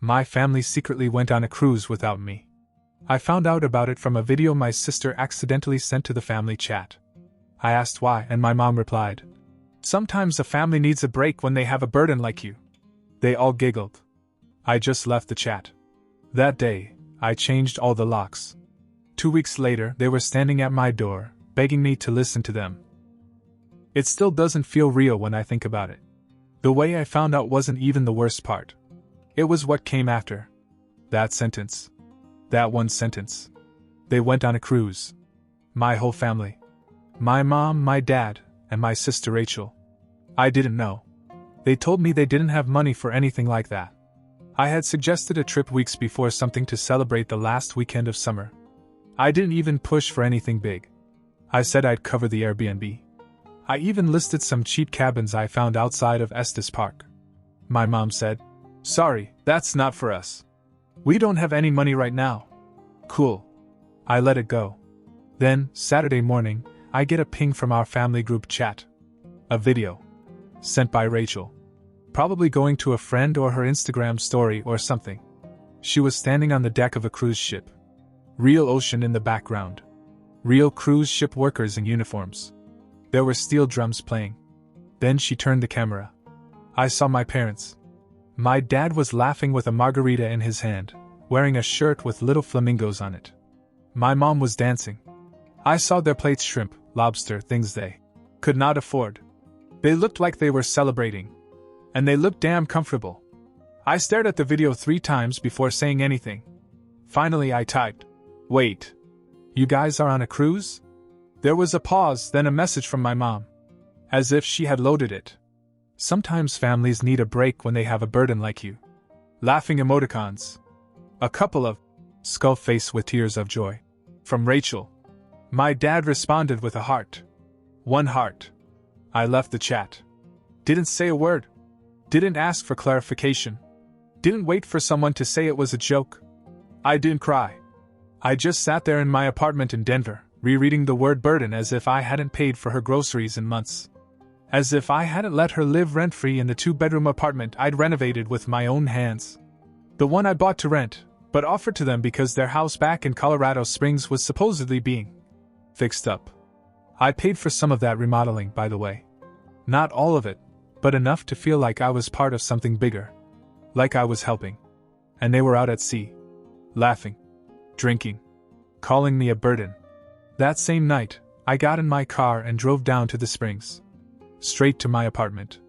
My family secretly went on a cruise without me. I found out about it from a video my sister accidentally sent to the family chat. I asked why, and my mom replied, "Sometimes a family needs a break when they have a burden like you." They all giggled. I just left the chat. That day, I changed all the locks. 2 weeks later, they were standing at my door, begging me to listen to them. It still doesn't feel real when I think about it. The way I found out wasn't even the worst part. It was what came after. That sentence. That one sentence. They went on a cruise. My whole family. My mom, my dad, and my sister Rachel. I didn't know. They told me they didn't have money for anything like that. I had suggested a trip weeks before, something to celebrate the last weekend of summer. I didn't even push for anything big. I said I'd cover the Airbnb. I even listed some cheap cabins I found outside of Estes Park. My mom said, "Sorry, that's not for us. We don't have any money right now." Cool. I let it go. Then, Saturday morning, I get a ping from our family group chat. A video. Sent by Rachel. Probably going to a friend or her Instagram story or something. She was standing on the deck of a cruise ship. Real ocean in the background. Real cruise ship workers in uniforms. There were steel drums playing. Then she turned the camera. I saw my parents. My dad was laughing with a margarita in his hand, wearing a shirt with little flamingos on it. My mom was dancing. I saw their plates: shrimp, lobster, things they could not afford. They looked like they were celebrating. And they looked damn comfortable. I stared at the video 3 times before saying anything. Finally I typed, "Wait. You guys are on a cruise?" There was a pause, then a message from my mom. As if she had loaded it. Sometimes families need a break when they have a burden like you. Laughing emoticons. A couple of skull face with tears of joy. From Rachel. My dad responded with a heart. 1 heart. I left the chat. Didn't say a word. Didn't ask for clarification. Didn't wait for someone to say it was a joke. I didn't cry. I just sat there in my apartment in Denver, rereading the word burden as if I hadn't paid for her groceries in months. As if I hadn't let her live rent-free in the 2-bedroom apartment I'd renovated with my own hands. The one I bought to rent, but offered to them because their house back in Colorado Springs was supposedly being fixed up. I paid for some of that remodeling, by the way. Not all of it, but enough to feel like I was part of something bigger. Like I was helping. And they were out at sea. Laughing. Drinking. Calling me a burden. That same night, I got in my car and drove down to the Springs. Straight to my apartment.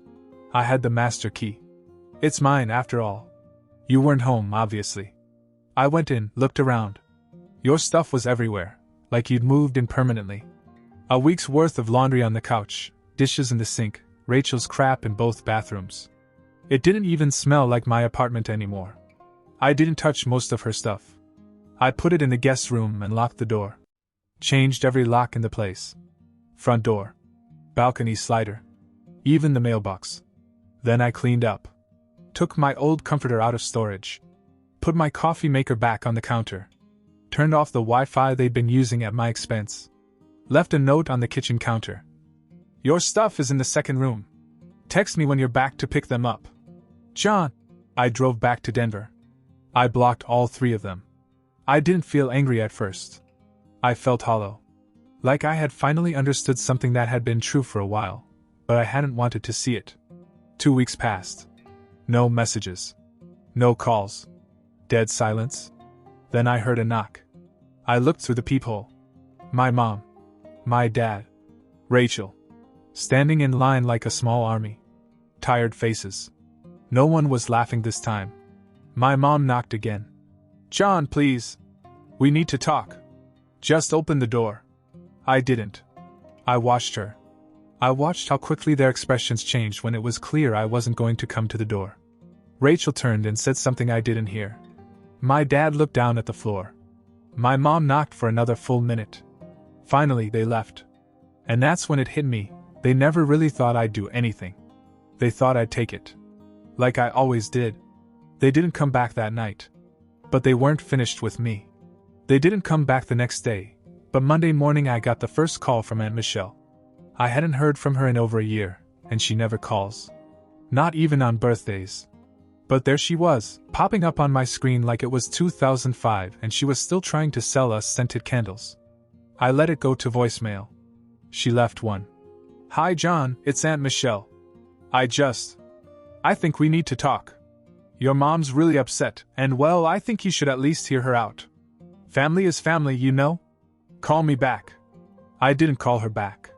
I had the master key. It's mine after all. You weren't home, obviously. I went in, looked around. Your stuff was everywhere, like you'd moved in permanently. A week's worth of laundry on the couch, dishes in the sink, Rachel's crap in both bathrooms. It didn't even smell like my apartment anymore. I didn't touch most of her stuff. I put it in the guest room and locked the door. Changed every lock in the place. Front door. Balcony slider. Even the mailbox. Then I cleaned up. Took my old comforter out of storage. Put my coffee maker back on the counter. Turned off the Wi-Fi they'd been using at my expense. Left a note on the kitchen counter. Your stuff is in the second room. Text me when you're back to pick them up. John. I drove back to Denver. I blocked all 3 of them. I didn't feel angry at first. I felt hollow. Like I had finally understood something that had been true for a while, but I hadn't wanted to see it. 2 weeks passed. No messages. No calls. Dead silence. Then I heard a knock. I looked through the peephole. My mom. My dad. Rachel. Standing in line like a small army. Tired faces. No one was laughing this time. My mom knocked again. John, please. We need to talk. Just open the door. I didn't. I watched her. I watched how quickly their expressions changed when it was clear I wasn't going to come to the door. Rachel turned and said something I didn't hear. My dad looked down at the floor. My mom knocked for another full minute. Finally, they left. And that's when it hit me. They never really thought I'd do anything. They thought I'd take it. Like I always did. They didn't come back that night. But they weren't finished with me. They didn't come back the next day, but Monday morning I got the first call from Aunt Michelle. I hadn't heard from her in over a year, and she never calls. Not even on birthdays. But there she was, popping up on my screen like it was 2005 and she was still trying to sell us scented candles. I let it go to voicemail. She left one. "Hi John, it's Aunt Michelle. I think we need to talk. Your mom's really upset, and well, I think you should at least hear her out. Family is family, you know? Call me back." I didn't call her back.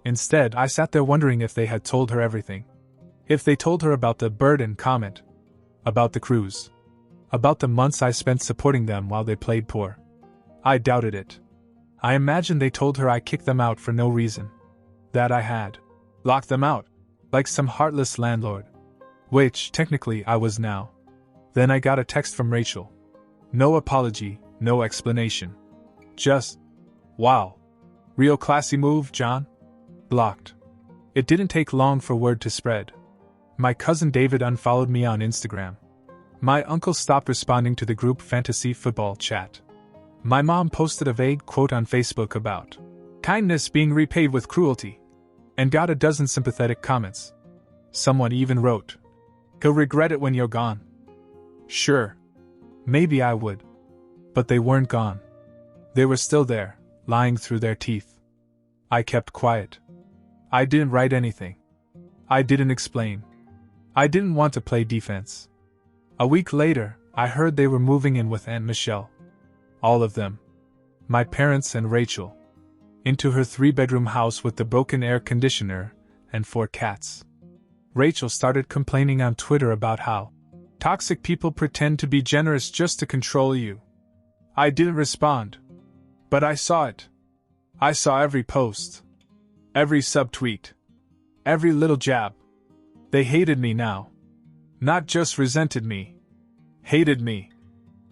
Instead, I sat there wondering if they had told her everything. If they told her about the burden comment, about the cruise, about the months I spent supporting them while they played poor. I doubted it. I imagined they told her I kicked them out for no reason. That I had locked them out, like some heartless landlord. Which, technically, I was now. Then I got a text from Rachel. No apology, no explanation. Just, "Wow. Real classy move, John." Blocked. It didn't take long for word to spread. My cousin David unfollowed me on Instagram. My uncle stopped responding to the group fantasy football chat. My mom posted a vague quote on Facebook about kindness being repaid with cruelty, and got a dozen sympathetic comments. Someone even wrote, "He'll regret it when you're gone." Sure. Maybe I would. But they weren't gone. They were still there, lying through their teeth. I kept quiet. I didn't write anything. I didn't explain. I didn't want to play defense. A week later, I heard they were moving in with Aunt Michelle. All of them. My parents and Rachel. Into her 3-bedroom house with the broken air conditioner and 4 cats. Rachel started complaining on Twitter about how toxic people pretend to be generous just to control you. I didn't respond. But I saw it. I saw every post. Every subtweet. Every little jab. They hated me now. Not just resented me. Hated me.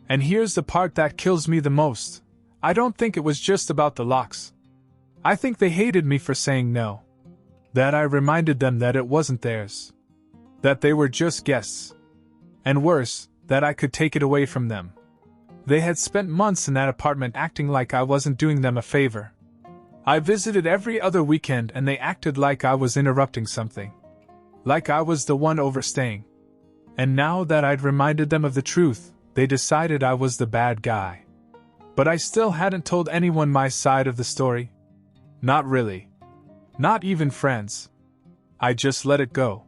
And here's the part that kills me the most. I don't think it was just about the locks. I think they hated me for saying no. That I reminded them that it wasn't theirs. That they were just guests. And worse, that I could take it away from them. They had spent months in that apartment acting like I wasn't doing them a favor. I visited every other weekend and they acted like I was interrupting something. Like I was the one overstaying. And now that I'd reminded them of the truth, they decided I was the bad guy. But I still hadn't told anyone my side of the story. Not really. Not even friends. I just let it go.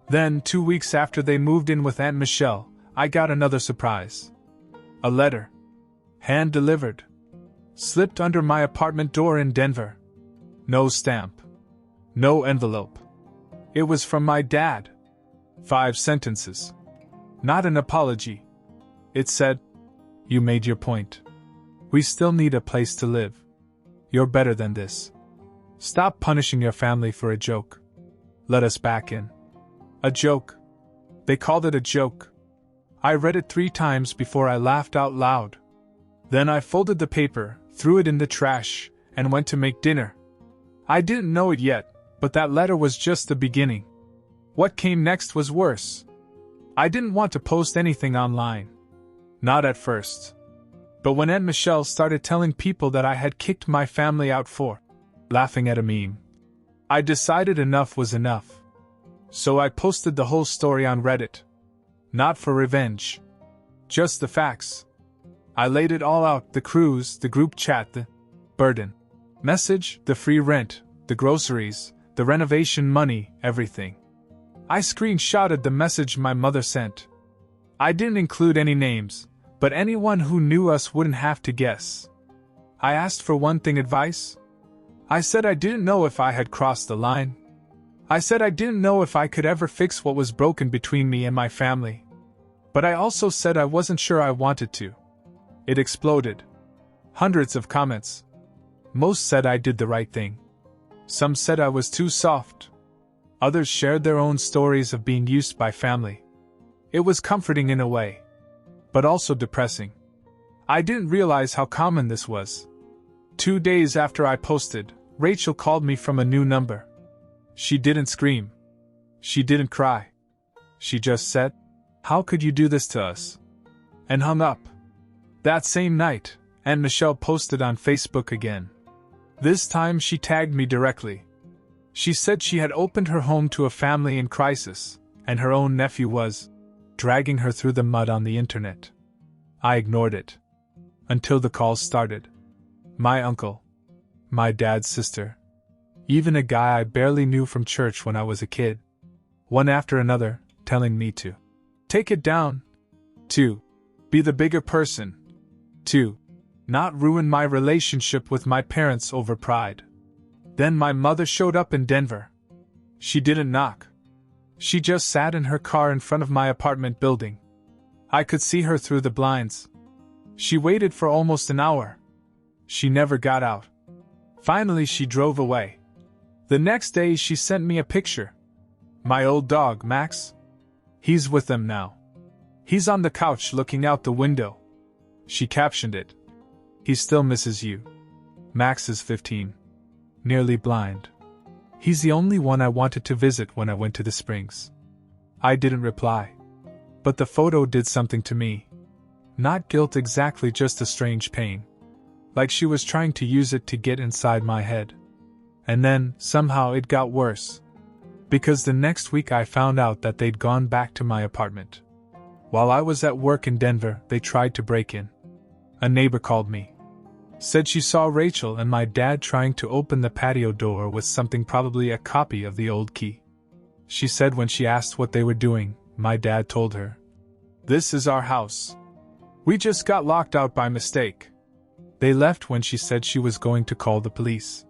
Then, 2 weeks after they moved in with Aunt Michelle, I got another surprise. A letter. Hand-delivered. Slipped under my apartment door in Denver. No stamp. No envelope. It was from my dad. 5 sentences. Not an apology. It said, "You made your point. We still need a place to live. You're better than this. Stop punishing your family for a joke. Let us back in." A joke. They called it a joke. I read it 3 times before I laughed out loud. Then I folded the paper, threw it in the trash, and went to make dinner. I didn't know it yet, but that letter was just the beginning. What came next was worse. I didn't want to post anything online. Not at first. But when Aunt Michelle started telling people that I had kicked my family out for laughing at a meme, I decided enough was enough. So I posted the whole story on Reddit. Not for revenge. Just the facts. I laid it all out, the cruise, the group chat, the burden message, the free rent, the groceries, the renovation money, everything. I screenshotted the message my mother sent. I didn't include any names, but anyone who knew us wouldn't have to guess. I asked for one thing: advice. I said I didn't know if I had crossed the line. I said I didn't know if I could ever fix what was broken between me and my family. But I also said I wasn't sure I wanted to. It exploded. Hundreds of comments. Most said I did the right thing. Some said I was too soft. Others shared their own stories of being used by family. It was comforting in a way, but also depressing. I didn't realize how common this was. 2 days after I posted, Rachel called me from a new number. She didn't scream. She didn't cry. She just said, "How could you do this to us?" and hung up. That same night, Aunt Michelle posted on Facebook again. This time she tagged me directly. She said she had opened her home to a family in crisis, and her own nephew was dragging her through the mud on the internet. I ignored it. Until the calls started. My uncle. My dad's sister. Even a guy I barely knew from church when I was a kid. One after another, telling me to take it down. 2. Be the bigger person. 2. Not ruin my relationship with my parents over pride. Then my mother showed up in Denver. She didn't knock. She just sat in her car in front of my apartment building. I could see her through the blinds. She waited for almost an hour. She never got out. Finally, she drove away. The next day, she sent me a picture. My old dog, Max. He's with them now. He's on the couch looking out the window. She captioned it. He still misses you. Max is 15. Nearly blind. He's the only one I wanted to visit when I went to the Springs. I didn't reply. But the photo did something to me. Not guilt exactly, just a strange pain. Like she was trying to use it to get inside my head. And then, somehow it got worse. Because the next week I found out that they'd gone back to my apartment. While I was at work in Denver, they tried to break in. A neighbor called me. Said she saw Rachel and my dad trying to open the patio door with something, probably a copy of the old key. She said when she asked what they were doing, my dad told her, "This is our house. We just got locked out by mistake." They left when she said she was going to call the police.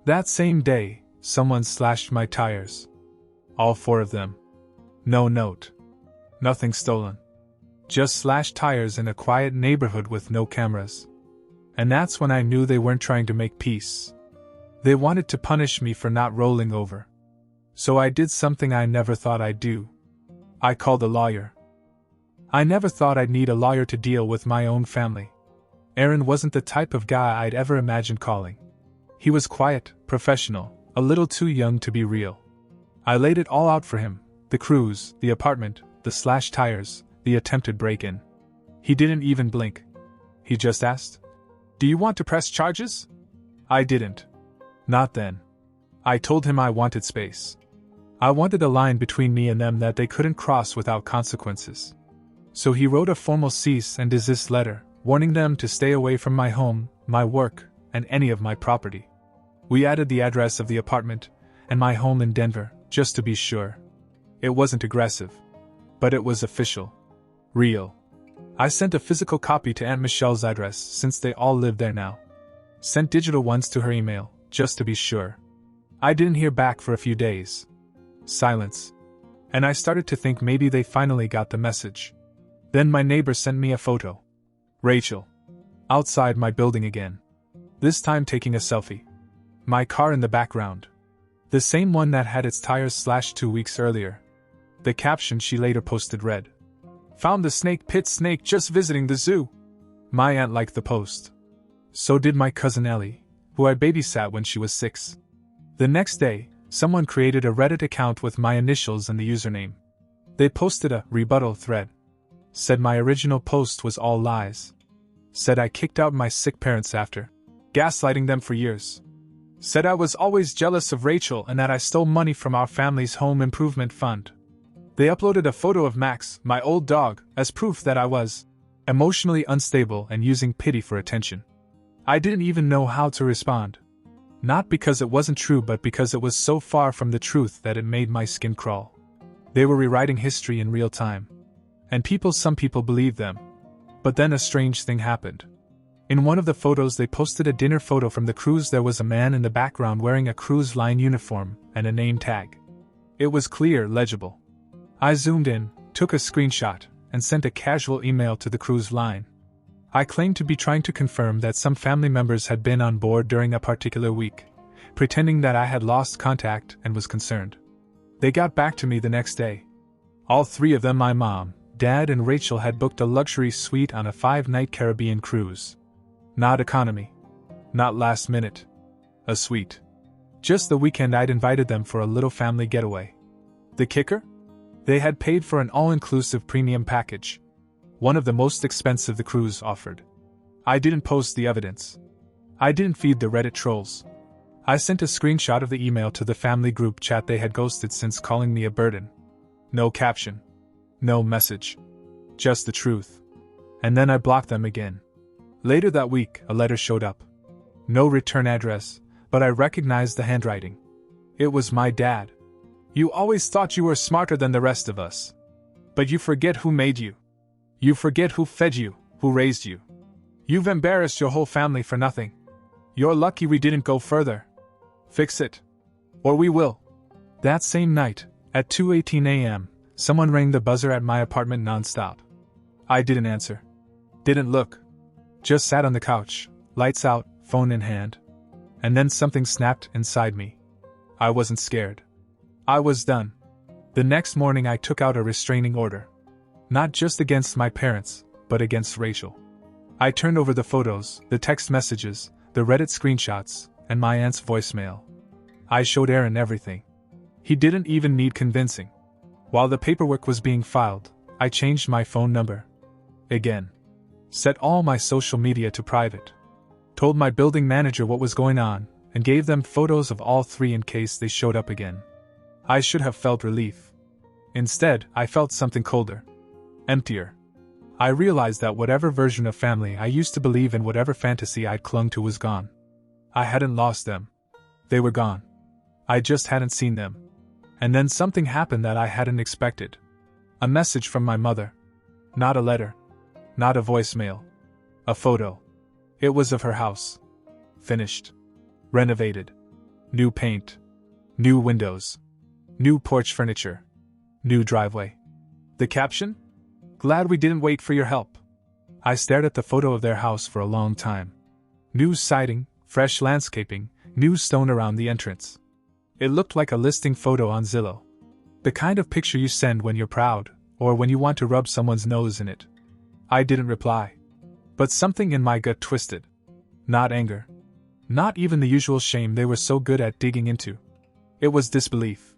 That same day, someone slashed my tires. All 4 of them. No note. Nothing stolen. Just slashed tires in a quiet neighborhood with no cameras. And that's when I knew they weren't trying to make peace. They wanted to punish me for not rolling over. So I did something I never thought I'd do. I called a lawyer. I never thought I'd need a lawyer to deal with my own family. Aaron wasn't the type of guy I'd ever imagined calling. He was quiet, professional, a little too young to be real. I laid it all out for him: the cruise, the apartment, the slashed tires, the attempted break-in. He didn't even blink. He just asked, "Do you want to press charges?" I didn't. Not then. I told him I wanted space. I wanted a line between me and them that they couldn't cross without consequences. So he wrote a formal cease and desist letter, warning them to stay away from my home, my work, and any of my property. We added the address of the apartment and my home in Denver, just to be sure. It wasn't aggressive. But it was official. Real. I sent a physical copy to Aunt Michelle's address, since they all live there now. Sent digital ones to her email, just to be sure. I didn't hear back for a few days. Silence. And I started to think maybe they finally got the message. Then my neighbor sent me a photo. Rachel. Outside my building again. This time taking a selfie. My car in the background. The same one that had its tires slashed 2 weeks earlier. The caption she later posted read, "Found the snake pit snake just visiting the zoo." My aunt liked the post. So did my cousin Ellie, who I babysat when she was 6. The next day, someone created a Reddit account with my initials and the username. They posted a rebuttal thread. Said my original post was all lies. Said I kicked out my sick parents after gaslighting them for years. Said I was always jealous of Rachel and that I stole money from our family's home improvement fund. They uploaded a photo of Max, my old dog, as proof that I was emotionally unstable and using pity for attention. I didn't even know how to respond. Not because it wasn't true, but because it was so far from the truth that it made my skin crawl. They were rewriting history in real time. And some people believed them. But then a strange thing happened. In one of the photos they posted a dinner photo from the cruise. There was a man in the background wearing a cruise line uniform and a name tag. It was clear, legible. I zoomed in, took a screenshot, and sent a casual email to the cruise line. I claimed to be trying to confirm that some family members had been on board during a particular week, pretending that I had lost contact and was concerned. They got back to me the next day. All 3 of them, my mom, Dad, and Rachel, had booked a luxury suite on a 5-night Caribbean cruise. Not economy. Not last minute. A suite. Just the weekend I'd invited them for a little family getaway. The kicker? They had paid for an all-inclusive premium package. One of the most expensive the cruise offered. I didn't post the evidence. I didn't feed the Reddit trolls. I sent a screenshot of the email to the family group chat they had ghosted since calling me a burden. No caption. No message. Just the truth. And then I blocked them again. Later that week, a letter showed up. No return address, but I recognized the handwriting. It was my dad. You always thought you were smarter than the rest of us. But you forget who made you. You forget who fed you, who raised you. You've embarrassed your whole family for nothing. You're lucky we didn't go further. Fix it. Or we will. That same night, at 2:18 a.m., someone rang the buzzer at my apartment nonstop. I didn't answer. Didn't look. Just sat on the couch, lights out, phone in hand. And then something snapped inside me. I wasn't scared. I was done. The next morning I took out a restraining order. Not just against my parents, but against Rachel. I turned over the photos, the text messages, the Reddit screenshots, and my aunt's voicemail. I showed Aaron everything. He didn't even need convincing. While the paperwork was being filed, I changed my phone number. Again. Set all my social media to private. Told my building manager what was going on, and gave them photos of all three in case they showed up again. I should have felt relief. Instead, I felt something colder. Emptier. I realized that whatever version of family I used to believe in, whatever fantasy I'd clung to, was gone. I hadn't lost them. They were gone. I just hadn't seen them. And then something happened that I hadn't expected. A message from my mother. Not a letter. Not a voicemail. A photo. It was of her house. Finished. Renovated. New paint. New windows. New porch furniture. New driveway. The caption? Glad we didn't wait for your help. I stared at the photo of their house for a long time. New siding, fresh landscaping, new stone around the entrance. It looked like a listing photo on Zillow. The kind of picture you send when you're proud, or when you want to rub someone's nose in it. I didn't reply. But something in my gut twisted. Not anger. Not even the usual shame they were so good at digging into. It was disbelief.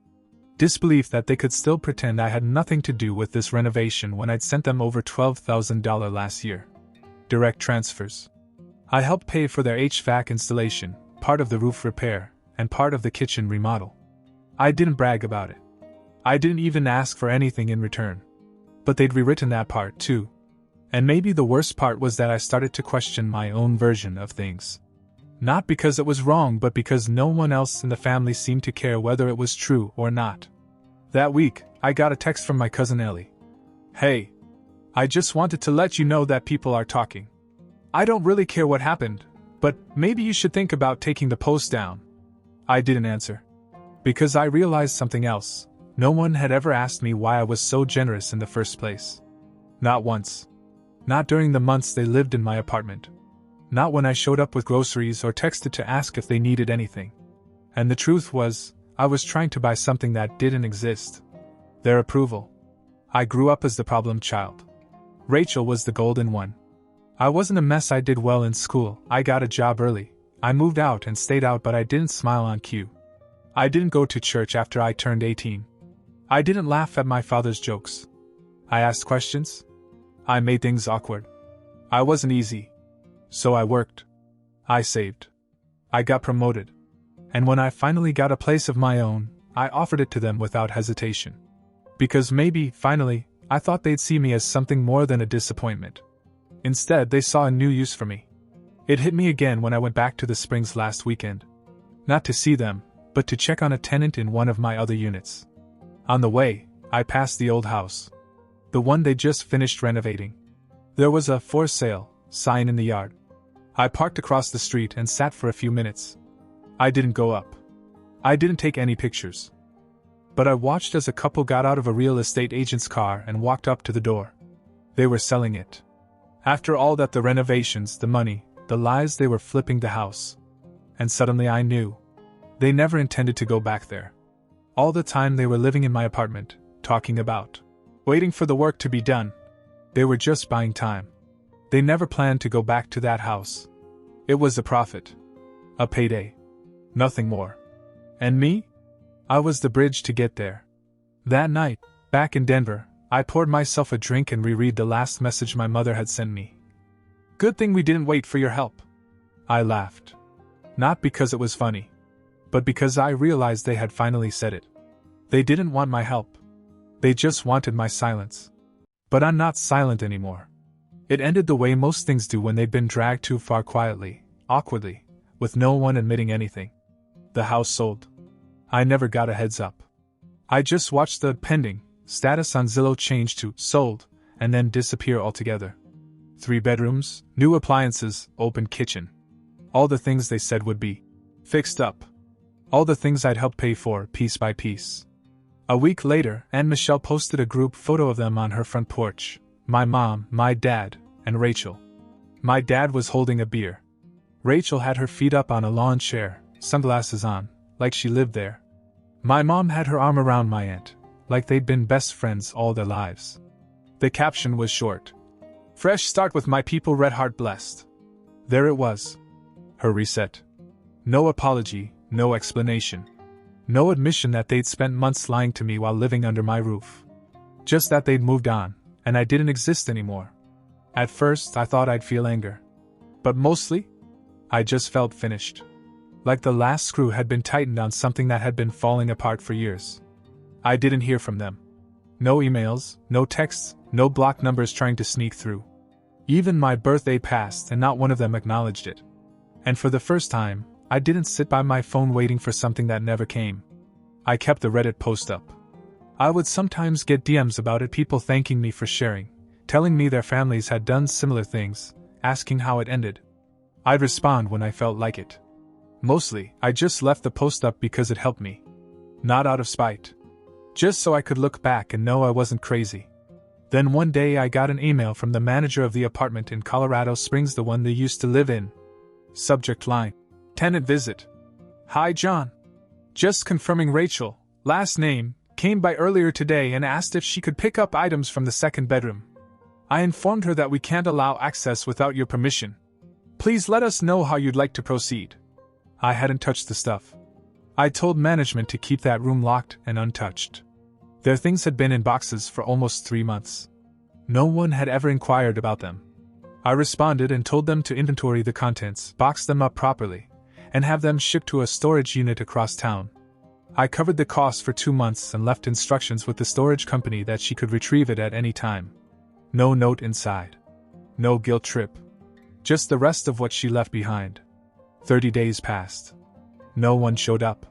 Disbelief that they could still pretend I had nothing to do with this renovation when I'd sent them over $12,000 last year. Direct transfers. I helped pay for their HVAC installation, part of the roof repair, and part of the kitchen remodel. I didn't brag about it. I didn't even ask for anything in return. But they'd rewritten that part too. And maybe the worst part was that I started to question my own version of things. Not because it was wrong, but because no one else in the family seemed to care whether it was true or not. That week, I got a text from my cousin Ellie. Hey. I just wanted to let you know that people are talking. I don't really care what happened, but maybe you should think about taking the post down. I didn't answer. Because I realized something else. No one had ever asked me why I was so generous in the first place. Not once. Not during the months they lived in my apartment. Not when I showed up with groceries or texted to ask if they needed anything. And the truth was, I was trying to buy something that didn't exist. Their approval. I grew up as the problem child. Rachel was the golden one. I wasn't a mess. I did well in school. I got a job early. I moved out and stayed out, but I didn't smile on cue. I didn't go to church after I turned 18. I didn't laugh at my father's jokes. I asked questions. I made things awkward. I wasn't easy. So I worked. I saved. I got promoted. And when I finally got a place of my own, I offered it to them without hesitation. Because maybe, finally, I thought they'd see me as something more than a disappointment. Instead, they saw a new use for me. It hit me again when I went back to the Springs last weekend. Not to see them, but to check on a tenant in one of my other units. On the way, I passed the old house. The one they just finished renovating. There was a "for sale" sign in the yard. I parked across the street and sat for a few minutes. I didn't go up. I didn't take any pictures. But I watched as a couple got out of a real estate agent's car and walked up to the door. They were selling it. After all that, the renovations, the money, the lies, they were flipping the house. And suddenly I knew. They never intended to go back there. All the time they were living in my apartment, talking about waiting for the work to be done. They were just buying time. They never planned to go back to that house. It was a profit. A payday. Nothing more. And me? I was the bridge to get there. That night, back in Denver, I poured myself a drink and reread the last message my mother had sent me. Good thing we didn't wait for your help. I laughed. Not because it was funny, but because I realized they had finally said it. They didn't want my help. They just wanted my silence. But I'm not silent anymore. It ended the way most things do when they've been dragged too far, quietly, awkwardly, with no one admitting anything. The house sold. I never got a heads up. I just watched the pending status on Zillow change to sold, and then disappear altogether. 3 bedrooms, new appliances, open kitchen. All the things they said would be fixed up. All the things I'd helped pay for, piece by piece. A week later, Aunt Michelle posted a group photo of them on her front porch. My mom, my dad, and Rachel. My dad was holding a beer. Rachel had her feet up on a lawn chair, sunglasses on, like she lived there. My mom had her arm around my aunt, like they'd been best friends all their lives. The caption was short. Fresh start with my people, red heart blessed. There it was. Her reset. No apology, no explanation. No admission that they'd spent months lying to me while living under my roof. Just that they'd moved on, and I didn't exist anymore. At first, I thought I'd feel anger. But mostly, I just felt finished. Like the last screw had been tightened on something that had been falling apart for years. I didn't hear from them. No emails, no texts, no blocked numbers trying to sneak through. Even my birthday passed and not one of them acknowledged it. And for the first time, I didn't sit by my phone waiting for something that never came. I kept the Reddit post up. I would sometimes get DMs about it, people thanking me for sharing, telling me their families had done similar things, asking how it ended. I'd respond when I felt like it. Mostly, I just left the post up because it helped me. Not out of spite. Just so I could look back and know I wasn't crazy. Then one day I got an email from the manager of the apartment in Colorado Springs, the one they used to live in. Subject line: tenant visit. Hi John. Just confirming Rachel, last name, came by earlier today and asked if she could pick up items from the second bedroom. I informed her that we can't allow access without your permission. Please let us know how you'd like to proceed. I hadn't touched the stuff. I told management to keep that room locked and untouched. Their things had been in boxes for almost 3 months. No one had ever inquired about them. I responded and told them to inventory the contents, box them up properly, and have them shipped to a storage unit across town. I covered the cost for 2 months and left instructions with the storage company that she could retrieve it at any time. No note inside. No guilt trip. Just the rest of what she left behind. 30 days passed. No one showed up.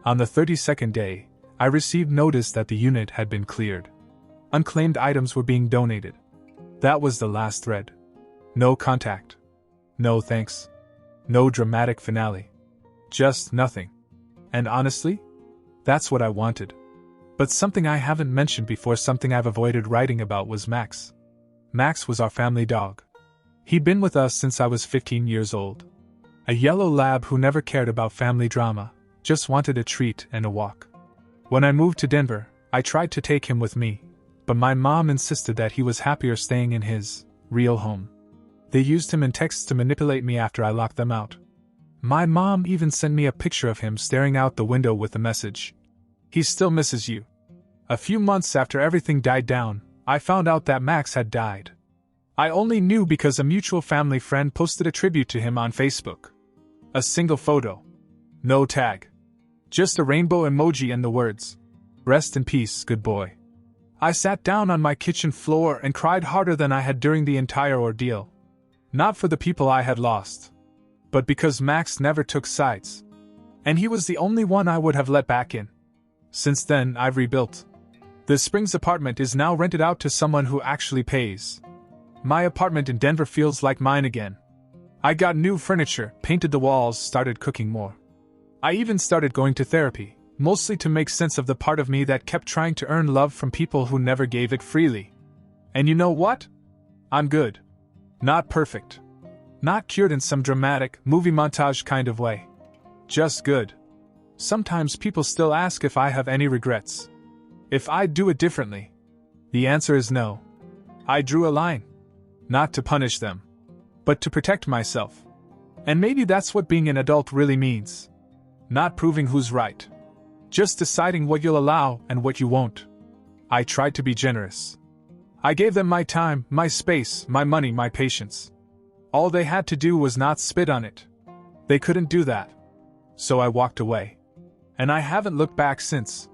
On the 32nd day, I received notice that the unit had been cleared. Unclaimed items were being donated. That was the last thread. No contact. No thanks. No dramatic finale. Just nothing. And honestly, that's what I wanted. But something I haven't mentioned before, something I've avoided writing about, was Max. Max was our family dog. He'd been with us since I was 15 years old. A yellow lab who never cared about family drama, just wanted a treat and a walk. When I moved to Denver, I tried to take him with me, but my mom insisted that he was happier staying in his real home. They used him in texts to manipulate me after I locked them out. My mom even sent me a picture of him staring out the window with the message: "He still misses you." A few months after everything died down, I found out that Max had died. I only knew because a mutual family friend posted a tribute to him on Facebook. A single photo. No tag. Just a rainbow emoji and the words, "Rest in peace, good boy." I sat down on my kitchen floor and cried harder than I had during the entire ordeal. Not for the people I had lost, but because Max never took sides. And he was the only one I would have let back in. Since then, I've rebuilt. The Springs apartment is now rented out to someone who actually pays. My apartment in Denver feels like mine again. I got new furniture, painted the walls, started cooking more. I even started going to therapy, mostly to make sense of the part of me that kept trying to earn love from people who never gave it freely. And you know what? I'm good. Not perfect. Not cured in some dramatic, movie montage kind of way. Just good. Sometimes people still ask if I have any regrets. If I'd do it differently. The answer is no. I drew a line. Not to punish them, but to protect myself. And maybe that's what being an adult really means. Not proving who's right. Just deciding what you'll allow and what you won't. I tried to be generous. I gave them my time, my space, my money, my patience. All they had to do was not spit on it. They couldn't do that. So I walked away. And I haven't looked back since.